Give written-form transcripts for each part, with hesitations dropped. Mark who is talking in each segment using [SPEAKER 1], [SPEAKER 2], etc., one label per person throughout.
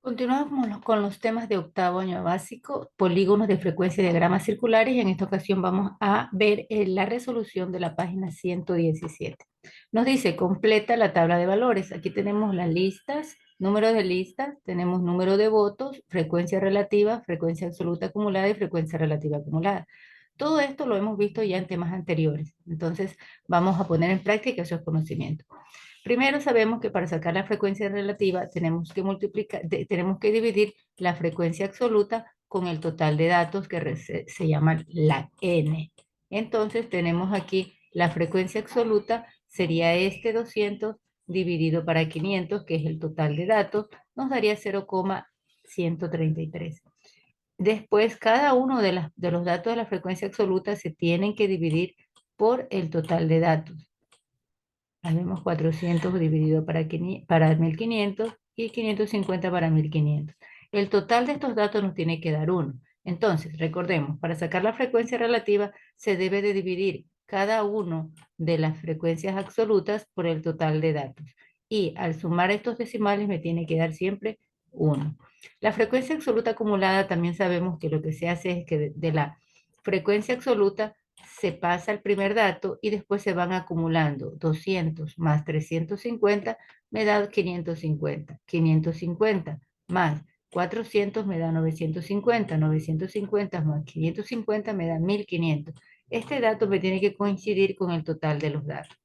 [SPEAKER 1] Continuamos con los temas de octavo año básico, polígonos de frecuencia y diagramas circulares, y en esta ocasión vamos a ver la resolución de la página 117. Nos dice, completa la tabla de valores. Aquí tenemos las listas, número de listas, tenemos número de votos, frecuencia relativa, frecuencia absoluta acumulada y frecuencia relativa acumulada. Todo esto lo hemos visto ya en temas anteriores, entonces vamos a poner en práctica esos conocimientos. Primero sabemos que para sacar la frecuencia relativa tenemos que tenemos que dividir la frecuencia absoluta con el total de datos que se llama la n. Entonces tenemos aquí la frecuencia absoluta sería este 200 dividido para 500, que es el total de datos, nos daría 0,133. Después, cada uno de los datos de la frecuencia absoluta se tienen que dividir por el total de datos. Hacemos 400 dividido para 1500 y 550 para 1500. El total de estos datos nos tiene que dar 1. Entonces, recordemos, para sacar la frecuencia relativa se debe de dividir cada uno de las frecuencias absolutas por el total de datos. Y al sumar estos decimales me tiene que dar siempre 1. La frecuencia absoluta acumulada también sabemos que lo que se hace es que de la frecuencia absoluta se pasa el primer dato y después se van acumulando 200 más 350 me da 550, 550 más 400 me da 950, 950 más 550 me da 1500. Este dato me tiene que coincidir con el total de los datos.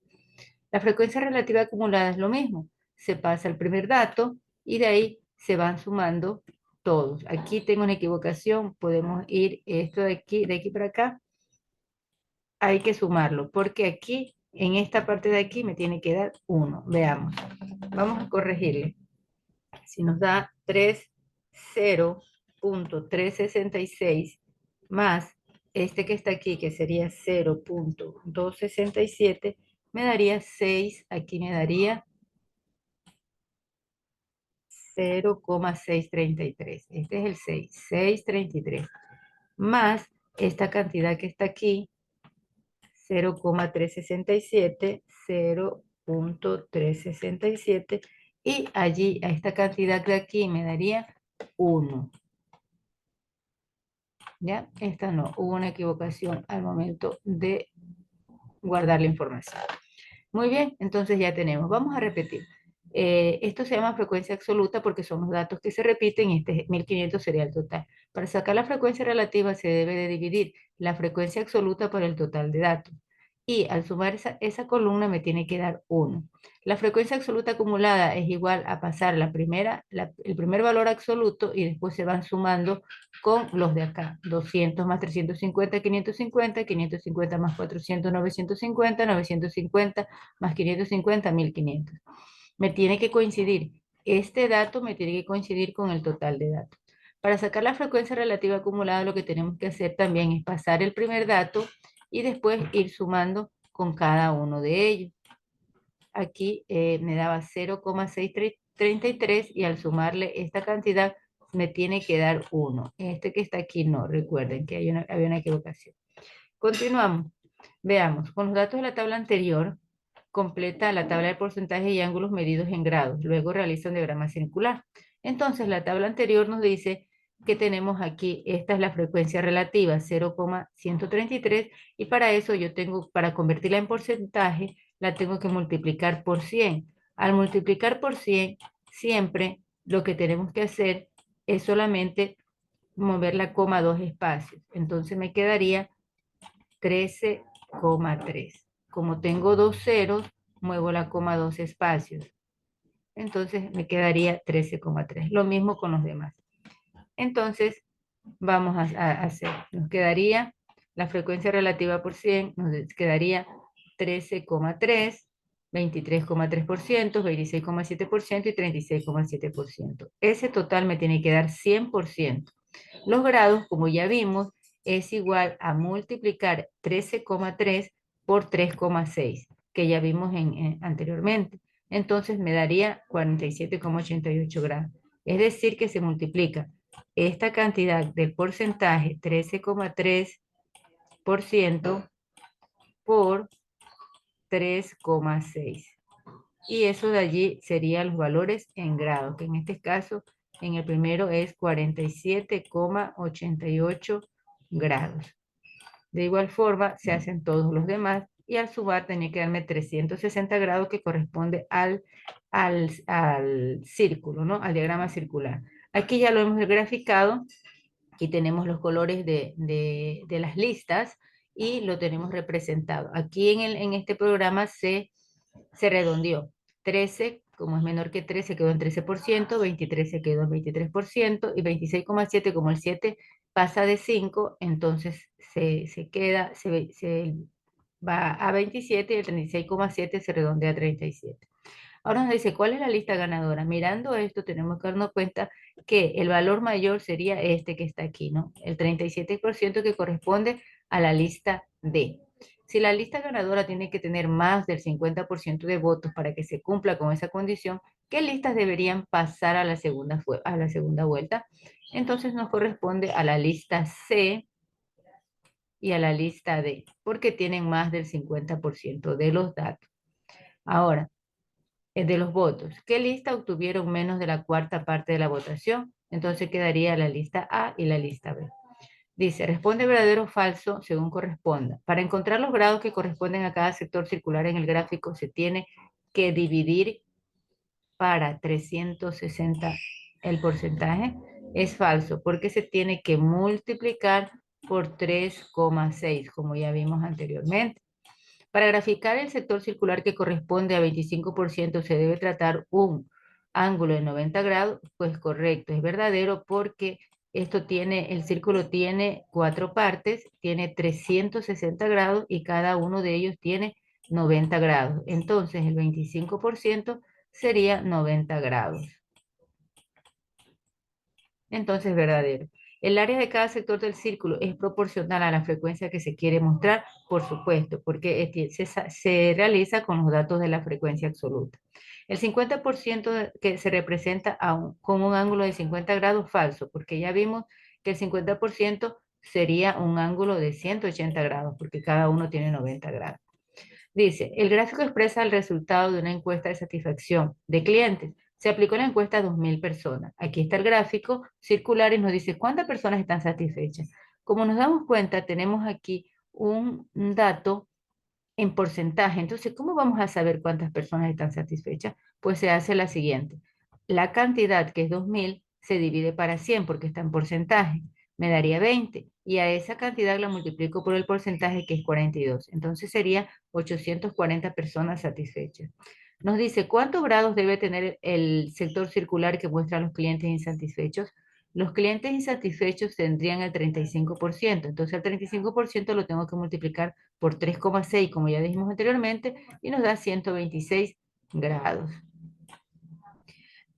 [SPEAKER 1] La frecuencia relativa acumulada es lo mismo, se pasa el primer dato y de ahí se van sumando todos. Aquí tengo una equivocación, podemos ir esto de aquí para acá, hay que sumarlo, porque aquí, en esta parte de aquí, me tiene que dar 1. Veamos. Vamos a corregirle. Si nos da 0,366 más este que está aquí, que sería 0,267, me daría 6, aquí me daría 0,633. Este es el 6, 633. Más esta cantidad que está aquí, 0,367, 0,367, y allí a esta cantidad de aquí me daría 1. ¿Ya? Esta no, hubo una equivocación al momento de guardar la información. Muy bien, entonces ya tenemos. Vamos a repetir. Esto se llama frecuencia absoluta porque son los datos que se repiten y este 1500 sería el total. Para sacar la frecuencia relativa se debe de dividir la frecuencia absoluta por el total de datos. Y al sumar esa columna me tiene que dar 1. La frecuencia absoluta acumulada es igual a pasar el primer valor absoluto y después se van sumando con los de acá. 200 más 350, 550, 550 más 400, 950, 950 más 550, 1500. Me tiene que coincidir, este dato me tiene que coincidir con el total de datos. Para sacar la frecuencia relativa acumulada, lo que tenemos que hacer también es pasar el primer dato y después ir sumando con cada uno de ellos. Aquí me daba 0,633 y al sumarle esta cantidad me tiene que dar 1. Este que está aquí no, recuerden que había una equivocación. Continuamos. Veamos, con los datos de la tabla anterior, completa la tabla de porcentajes y ángulos medidos en grados. Luego realiza un diagrama circular. Entonces, la tabla anterior nos dice que tenemos aquí, esta es la frecuencia relativa, 0,133, y para eso yo tengo, para convertirla en porcentaje, la tengo que multiplicar por 100. Al multiplicar por 100, siempre lo que tenemos que hacer es solamente mover la coma 2 espacios. Entonces me quedaría 13,3. Como tengo dos ceros, muevo la coma 2 espacios. Entonces me quedaría 13,3. Lo mismo con los demás. Entonces vamos a hacer. Nos quedaría la frecuencia relativa por 100, nos quedaría 13,3, 23,3%, 26,7% y 36,7%. Ese total me tiene que dar 100%. Los grados, como ya vimos, es igual a multiplicar 13,3 por 3,6, que ya vimos anteriormente. Entonces me daría 47,88 grados. Es decir, que se multiplica esta cantidad del porcentaje, 13,3% por 3,6. Y eso de allí serían los valores en grados, que en este caso en el primero es 47,88 grados. De igual forma, se hacen todos los demás y al sumar tenía que darme 360 grados que corresponde al círculo, ¿no? Al diagrama circular. Aquí ya lo hemos graficado. Aquí tenemos los colores de las listas y lo tenemos representado. Aquí en este programa se redondeó. 13, como es menor que 3, se quedó en 13%, 23 se quedó en 23% y 26,7, como el 7 pasa de 5, entonces se va a 27 y el 36,7 se redondea a 37. Ahora nos dice, ¿cuál es la lista ganadora? Mirando esto, tenemos que darnos cuenta que el valor mayor sería este que está aquí, ¿no? El 37% que corresponde a la lista D. Si la lista ganadora tiene que tener más del 50% de votos para que se cumpla con esa condición, ¿qué listas deberían pasar a la segunda vuelta? Entonces nos corresponde a la lista C y a la lista D, porque tienen más del 50% de los datos. Ahora, de los votos. ¿Qué lista obtuvieron menos de la cuarta parte de la votación? Entonces quedaría la lista A y la lista B. Dice, responde verdadero o falso según corresponda. Para encontrar los grados que corresponden a cada sector circular en el gráfico, se tiene que dividir para 360 el porcentaje. Es falso porque se tiene que multiplicar por 3,6, como ya vimos anteriormente. Para graficar el sector circular que corresponde a 25% se debe tratar un ángulo de 90 grados, pues correcto, es verdadero porque el círculo tiene 4 partes, tiene 360 grados y cada uno de ellos tiene 90 grados. Entonces el 25% sería 90 grados. Entonces, verdadero. El área de cada sector del círculo es proporcional a la frecuencia que se quiere mostrar, por supuesto, porque se realiza con los datos de la frecuencia absoluta. El 50% que se representa con un ángulo de 50 grados falso, porque ya vimos que el 50% sería un ángulo de 180 grados, porque cada uno tiene 90 grados. Dice, el gráfico expresa el resultado de una encuesta de satisfacción de clientes. Se aplicó la encuesta a 2.000 personas. Aquí está el gráfico circular y nos dice cuántas personas están satisfechas. Como nos damos cuenta, tenemos aquí un dato en porcentaje. Entonces, ¿cómo vamos a saber cuántas personas están satisfechas? Pues se hace la siguiente. La cantidad, que es 2.000, se divide para 100 porque está en porcentaje. Me daría 20. Y a esa cantidad la multiplico por el porcentaje, que es 42. Entonces sería 840 personas satisfechas. Nos dice, ¿cuántos grados debe tener el sector circular que muestra a los clientes insatisfechos? Los clientes insatisfechos tendrían el 35%. Entonces el 35% lo tengo que multiplicar por 3,6, como ya dijimos anteriormente, y nos da 126 grados.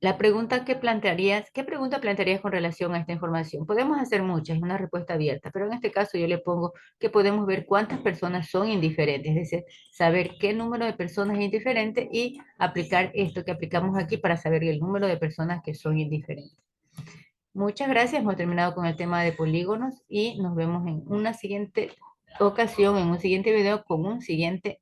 [SPEAKER 1] La pregunta ¿qué pregunta plantearías con relación a esta información? Podemos hacer muchas, es una respuesta abierta, pero en este caso yo le pongo que podemos ver cuántas personas son indiferentes, es decir, saber qué número de personas es indiferente y aplicar esto que aplicamos aquí para saber el número de personas que son indiferentes. Muchas gracias, hemos terminado con el tema de polígonos y nos vemos en una siguiente ocasión, en un siguiente video con un siguiente